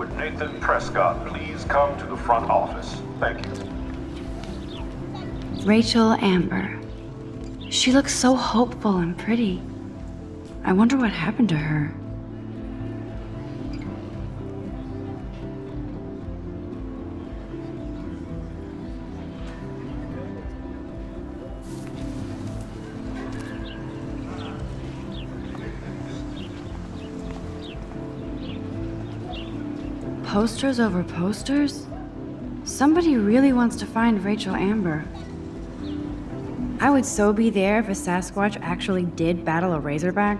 Steward Nathan Prescott please come to the front office? Thank you. Rachel Amber. She looks so hopeful and pretty. I wonder what happened to her. Posters over posters? Somebody really wants to find Rachel Amber. I would so be there if a Sasquatch actually did battle a Razorback.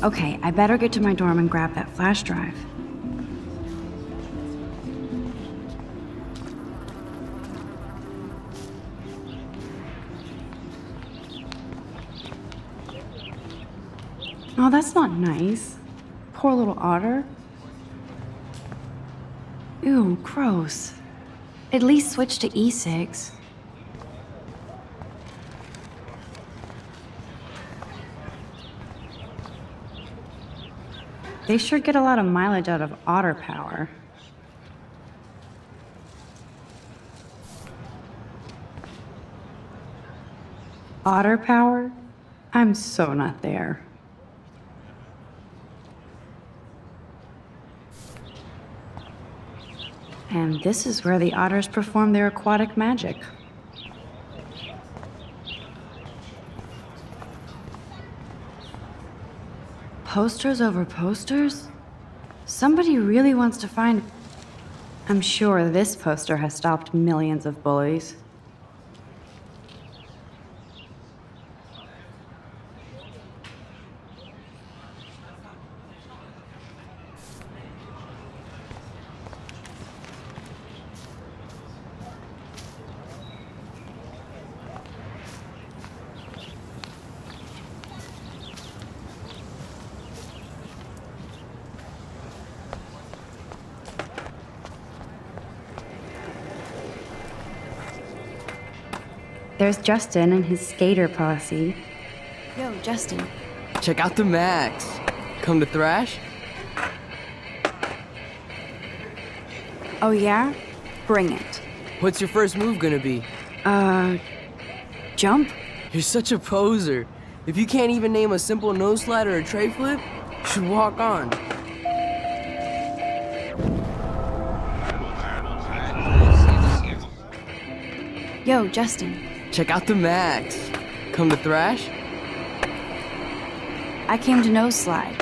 Okay, I better get to my dorm and grab that flash drive. Oh, that's not nice. Poor little otter. Ew, gross. At least switch to E6. They sure get a lot of mileage out of otter power. Otter power? I'm so not there. And this is where the otters perform their aquatic magic. Posters over posters? Somebody really wants to find... I'm sure this poster has stopped millions of bullies. There's Justin and his skater posse. Yo, Justin. Check out the Max. Come to thrash? Oh yeah? Bring it. What's your first move gonna be? Jump? You're such a poser. If you can't even name a simple nose slide or a tray flip, you should walk on. Yo, Justin. Check out the Max. Come to thrash? I came to nose slide,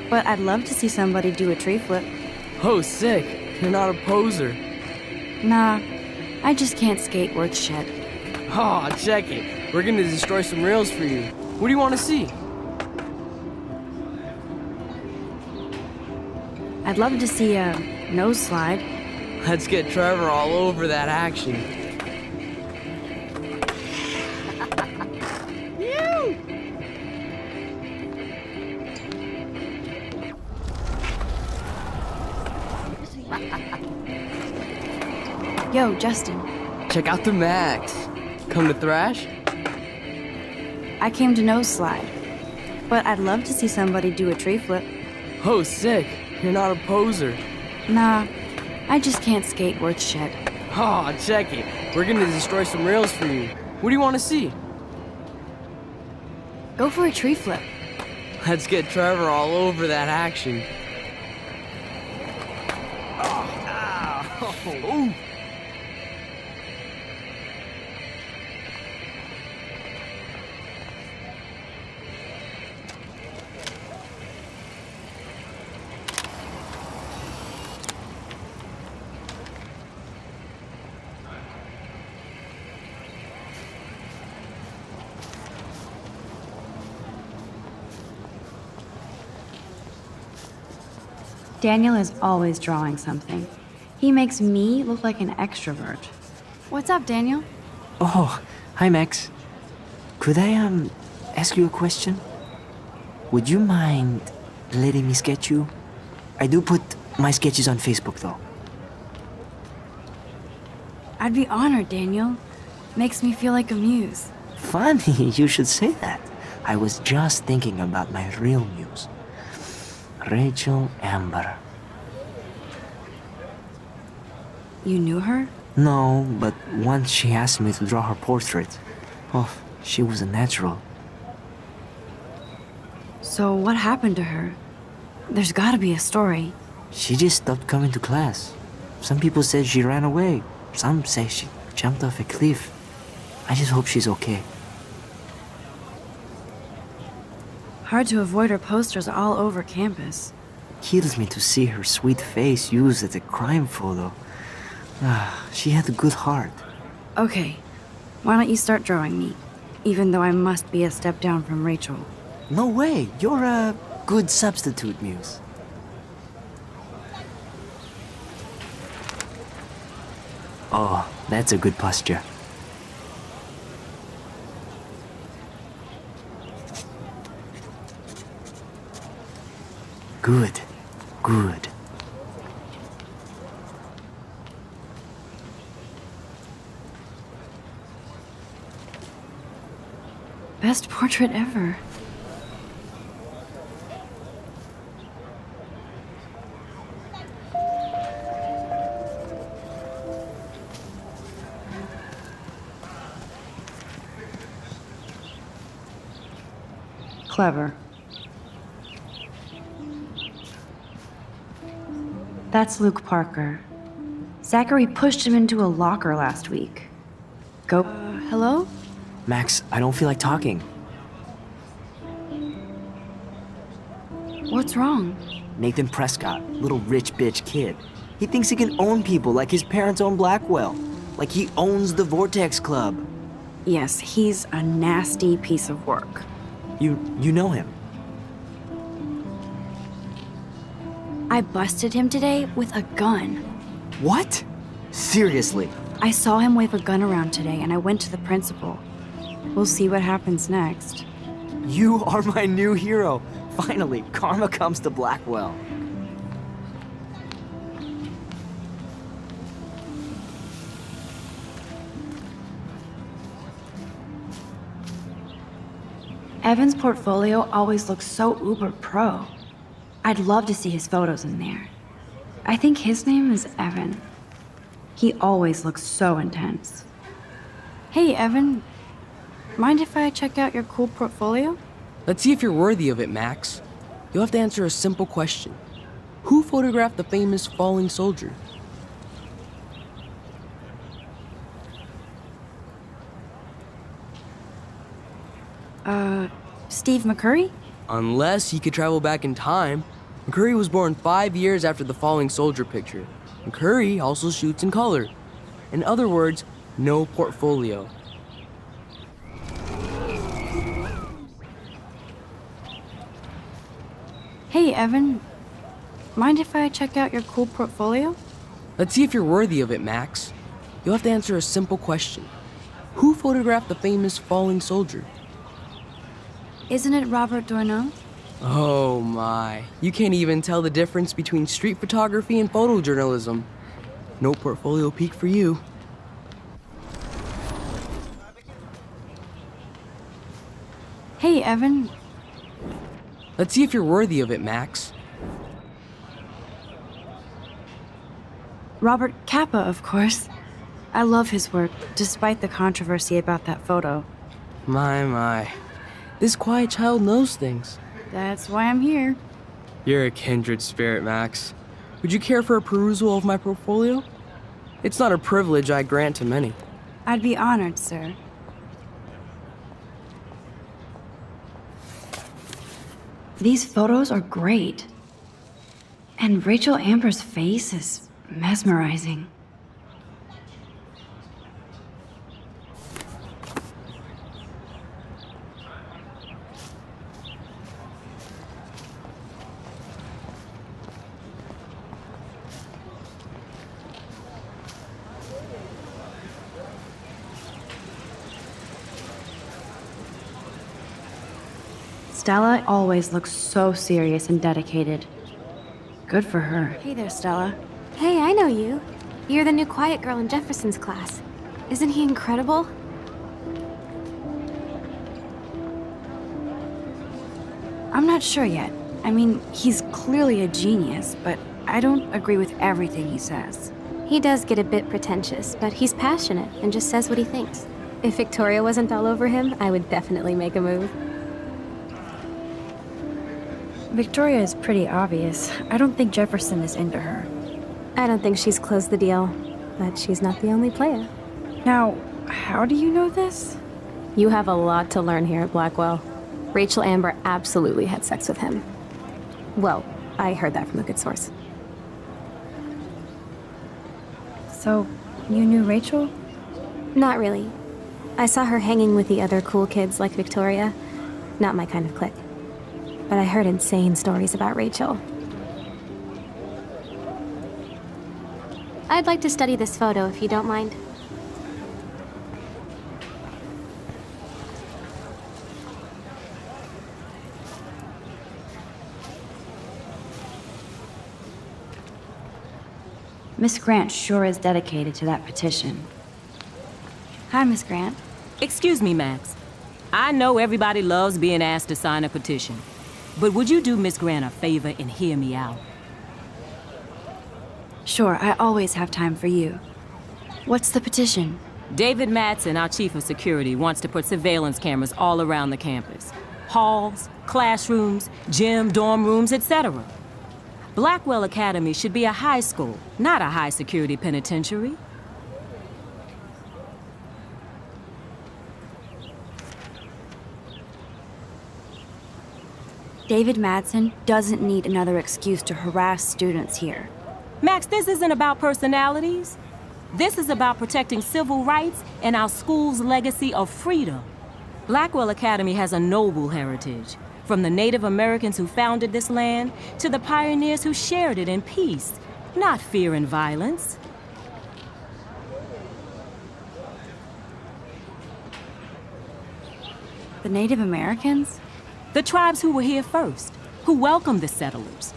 but I'd love to see somebody do a tree flip. Oh, sick. You're not a poser. Nah, I just can't skate worth shit. Oh, check it. We're gonna destroy some rails for you. What do you want to see? I'd love to see a nose slide. Let's get Trevor all over that action. Yo, Justin. Check out the Max. Come to thrash? I came to nose slide, but I'd love to see somebody do a tree flip. Oh, sick. You're not a poser. Nah, I just can't skate worth shit. Oh, check it. We're gonna destroy some rails for you. What do you want to see? Go for a tree flip. Let's get Trevor all over that action. Oh, ow. Ooh. Daniel is always drawing something. He makes me look like an extrovert. What's up, Daniel? Oh, hi Max. Could I ask you a question? Would you mind letting me sketch you? I do put my sketches on Facebook though. I'd be honored, Daniel. Makes me feel like a muse. Funny, you should say that. I was just thinking about my real muse. Rachel Amber. You knew her? No, but once she asked me to draw her portrait. Oh, she was a natural. So what happened to her? There's gotta be a story. She just stopped coming to class. Some people said she ran away. Some say she jumped off a cliff. I just hope she's okay. Hard to avoid her posters all over campus. Kills me to see her sweet face used as a crime photo. She had a good heart. Okay, why don't you start drawing me? Even though I must be a step down from Rachel. No way, you're a good substitute, Muse. Oh, that's a good posture. Good, good. Best portrait ever. Clever. That's Luke Parker. Zachary pushed him into a locker last week. Go. Hello? Max, I don't feel like talking. What's wrong? Nathan Prescott, little rich bitch kid. He thinks he can own people like his parents own Blackwell. Like he owns the Vortex Club. Yes, he's a nasty piece of work. You know him. I busted him today with a gun. What? Seriously? I saw him wave a gun around today and I went to the principal. We'll see what happens next. You are my new hero. Finally, karma comes to Blackwell. Evan's portfolio always looks so uber pro. I'd love to see his photos in there. I think his name is Evan. He always looks so intense. Hey, Evan. Mind if I check out your cool portfolio? Let's see if you're worthy of it, Max. You'll have to answer a simple question. Who photographed the famous falling soldier? Steve McCurry? Unless he could travel back in time. McCurry was born 5 years after the falling soldier picture. McCurry also shoots in color. In other words, no portfolio. Hey, Evan. Mind if I check out your cool portfolio? Let's see if you're worthy of it, Max. You'll have to answer a simple question. Who photographed the famous falling soldier? Isn't it Robert Doisneau? Oh my, you can't even tell the difference between street photography and photojournalism. No portfolio peak for you. Hey, Evan. Let's see if you're worthy of it, Max. Robert Capa, of course. I love his work, despite the controversy about that photo. My. This quiet child knows things. That's why I'm here. You're a kindred spirit, Max. Would you care for a perusal of my portfolio? It's not a privilege I grant to many. I'd be honored, sir. These photos are great. And Rachel Amber's face is mesmerizing. Stella always looks so serious and dedicated. Good for her. Hey there, Stella. Hey, I know you. You're the new quiet girl in Jefferson's class. Isn't he incredible? I'm not sure yet. I mean, he's clearly a genius, but I don't agree with everything he says. He does get a bit pretentious, but he's passionate and just says what he thinks. If Victoria wasn't all over him, I would definitely make a move. Victoria is pretty obvious. I don't think Jefferson is into her. I don't think she's closed the deal, but she's not the only player. Now, how do you know this? You have a lot to learn here at Blackwell. Rachel Amber absolutely had sex with him. Well, I heard that from a good source. So, you knew Rachel? Not really. I saw her hanging with the other cool kids like Victoria. Not my kind of clique. But I heard insane stories about Rachel. I'd like to study this photo if you don't mind. Miss Grant sure is dedicated to that petition. Hi, Miss Grant. Excuse me, Max. I know everybody loves being asked to sign a petition, but would you do Miss Grant a favor and hear me out? Sure, I always have time for you. What's the petition? David Madsen, our chief of security, wants to put surveillance cameras all around the campus. Halls, classrooms, gym, dorm rooms, etc. Blackwell Academy should be a high school, not a high-security penitentiary. David Madsen doesn't need another excuse to harass students here. Max, this isn't about personalities. This is about protecting civil rights and our school's legacy of freedom. Blackwell Academy has a noble heritage, from the Native Americans who founded this land to the pioneers who shared it in peace, not fear and violence. The Native Americans? The tribes who were here first, who welcomed the settlers.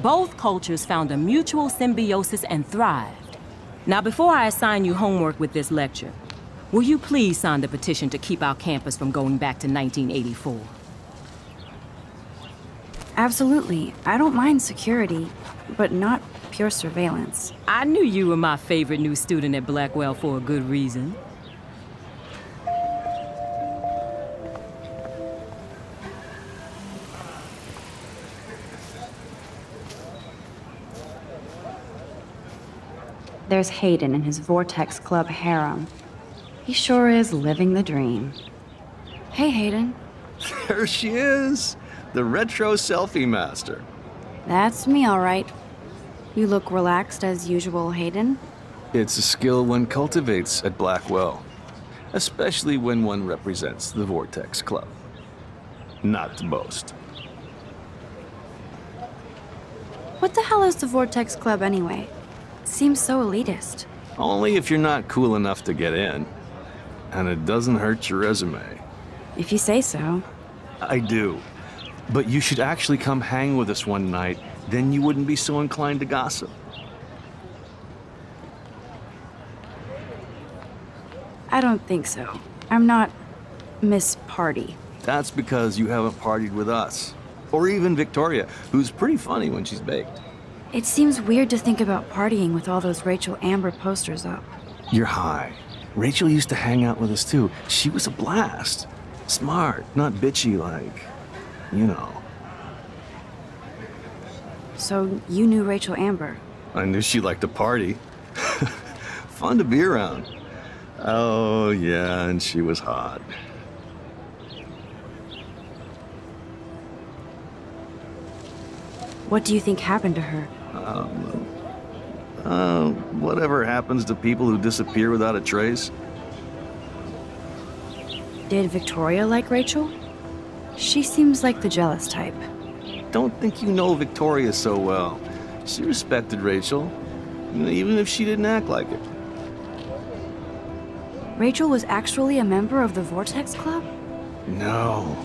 Both cultures found a mutual symbiosis and thrived. Now, before I assign you homework with this lecture, will you please sign the petition to keep our campus from going back to 1984? Absolutely. I don't mind security, but not pure surveillance. I knew you were my favorite new student at Blackwell for a good reason. There's Hayden and his Vortex Club harem. He sure is living the dream. Hey, Hayden. There she is, the retro selfie master. That's me, all right. You look relaxed as usual, Hayden. It's a skill one cultivates at Blackwell, especially when one represents the Vortex Club. Not to boast. What the hell is the Vortex Club anyway? Seems so elitist. Only if you're not cool enough to get in. And it doesn't hurt your resume. If you say so. I do. But you should actually come hang with us one night, then you wouldn't be so inclined to gossip. I don't think so. I'm not Miss Party. That's because you haven't partied with us. Or even Victoria, who's pretty funny when she's baked. It seems weird to think about partying with all those Rachel Amber posters up. You're high. Rachel used to hang out with us too. She was a blast. Smart, not bitchy like, you know. So you knew Rachel Amber? I knew she liked to party. Fun to be around. Oh, yeah, and she was hot. What do you think happened to her? Whatever happens to people who disappear without a trace. Did Victoria like Rachel? She seems like the jealous type. Don't think you know Victoria so well. She respected Rachel, even if she didn't act like it. Rachel was actually a member of the Vortex Club? No,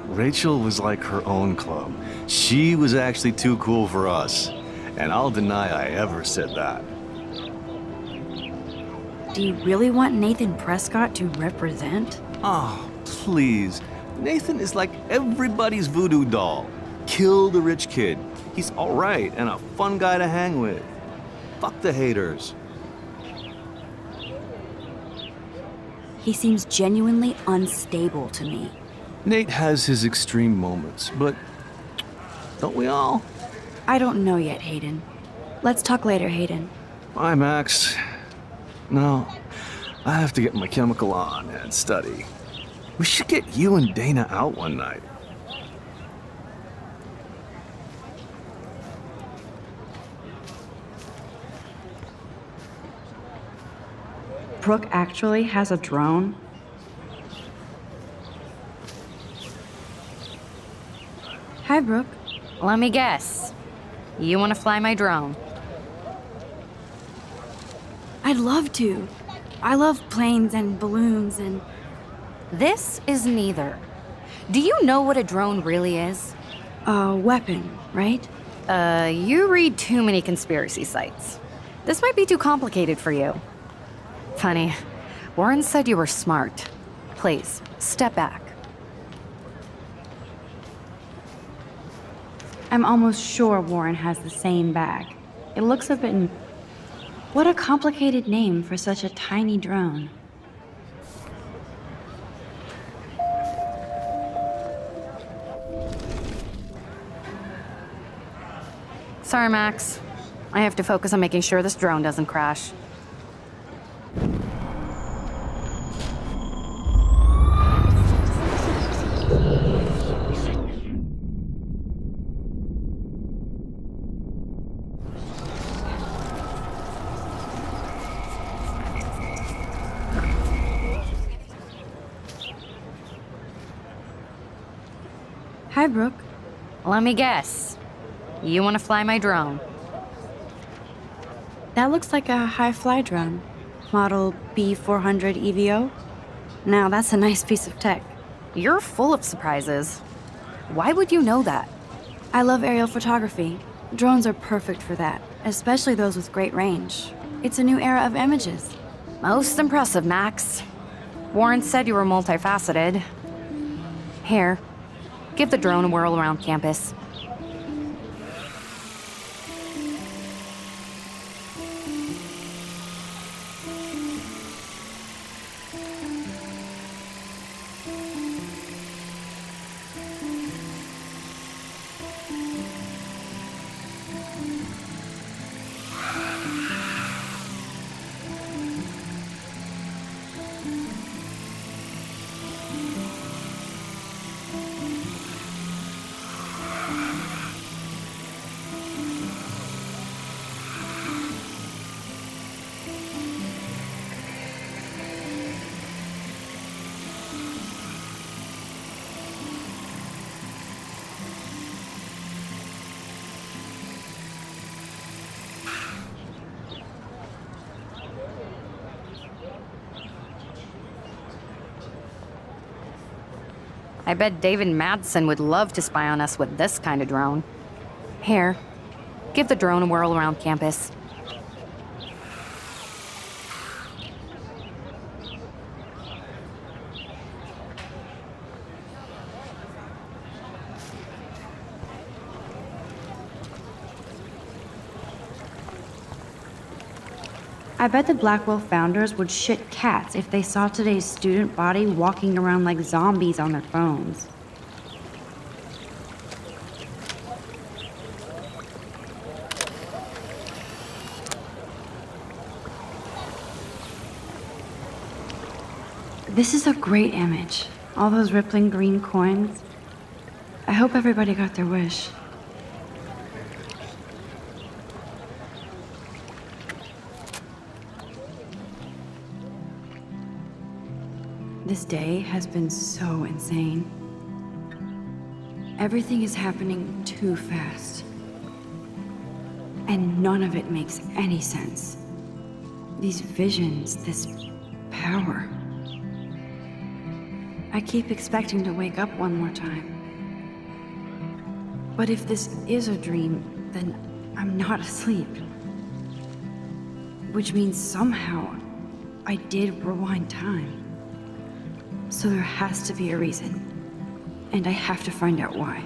Rachel was like her own club. She was actually too cool for us. And I'll deny I ever said that. Do you really want Nathan Prescott to represent? Oh, please. Nathan is like everybody's voodoo doll. Kill the rich kid. He's alright and a fun guy to hang with. Fuck the haters. He seems genuinely unstable to me. Nate has his extreme moments, but don't we all? I don't know yet, Hayden. Let's talk later, Hayden. Bye, Max. No, I have to get my chemical on and study. We should get you and Dana out one night. Brooke actually has a drone? Hi, Brooke. Let me guess. You want to fly my drone? I'd love to. I love planes and balloons and... This is neither. Do you know what a drone really is? a weapon, right? You read too many conspiracy sites. This might be too complicated for you. Funny, Warren said you were smart. Please, step back. I'm almost sure Warren has the same bag. It looks a bit... What a complicated name for such a tiny drone. Sorry, Max. I have to focus on making sure this drone doesn't crash. Hi, Brooke. Let me guess. You want to fly my drone? That looks like a high-fly drone. Model B400 EVO. Now, that's a nice piece of tech. You're full of surprises. Why would you know that? I love aerial photography. Drones are perfect for that, especially those with great range. It's a new era of images. Most impressive, Max. Warren said you were multifaceted. Here, give the drone a whirl around campus. I bet David Madsen would love to spy on us with this kind of drone. Here, give the drone a whirl around campus. I bet the Blackwell founders would shit cats if they saw today's student body walking around like zombies on their phones. This is a great image. All those rippling green coins. I hope everybody got their wish. This day has been so insane. Everything is happening too fast. And none of it makes any sense. These visions, this power. I keep expecting to wake up one more time. But if this is a dream, then I'm not asleep. Which means somehow I did rewind time. So there has to be a reason. And I have to find out why.